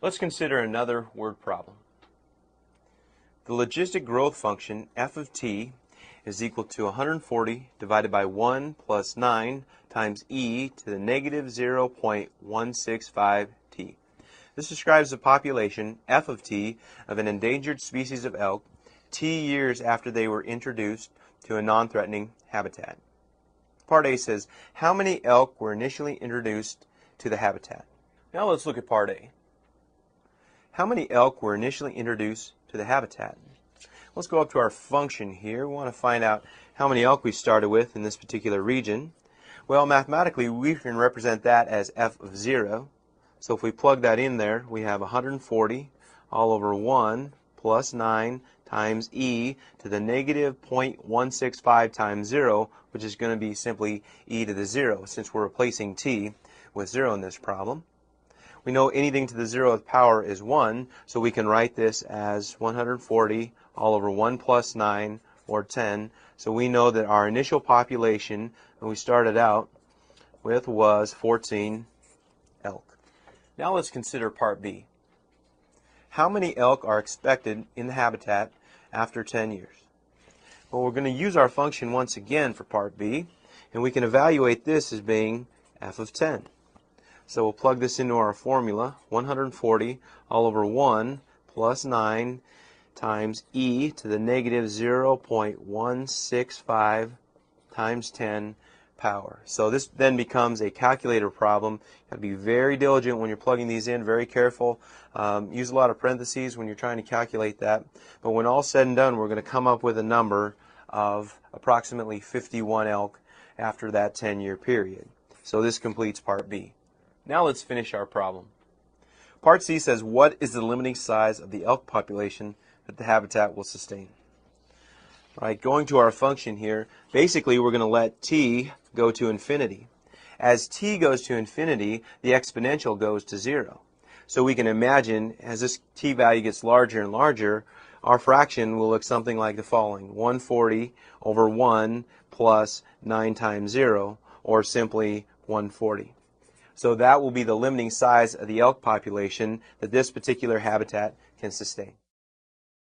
Let's consider another word problem. The logistic growth function f of t is equal to 140 divided by 1 plus 9 times e to the negative 0.165 t. This describes the population, f of t, of an endangered species of elk t years after they were introduced to a non-threatening habitat. Part A says, how many elk were initially introduced to the habitat? Now let's look at Part A. How many elk were initially introduced to the habitat? Let's go up to our function here. We want to find out how many elk we started with in this particular region. Well, mathematically, we can represent that as f of 0. So if we plug that in there, we have 140 all over 1 plus 9 times e to the negative 0.165 times 0, which is going to be simply e to the 0, since we're replacing t with 0 in this problem. We know anything to the 0th power is 1, so we can write this as 140 all over 1 plus 9, or 10. So we know that our initial population, when we started out with, was 14 elk. Now let's consider Part B. How many elk are expected in the habitat after 10 years? Well, we're going to use our function once again for Part B, and we can evaluate this as being f of 10. So we'll plug this into our formula, 140 all over 1 plus 9 times e to the negative 0.165 times 10 power. So this then becomes a calculator problem. You've got to be very diligent when you're plugging these in, very careful. Use a lot of parentheses when you're trying to calculate that. But when all said and done, we're going to come up with a number of approximately 51 elk after that 10-year period. So this completes Part B. Now let's finish our problem. Part C says, what is the limiting size of the elk population that the habitat will sustain? All right, going to our function here, basically we're going to let t go to infinity. As t goes to infinity, the exponential goes to 0. So we can imagine, as this t value gets larger and larger, our fraction will look something like the following: 140 over 1 plus 9 times 0, or simply 140. So that will be the limiting size of the elk population that this particular habitat can sustain.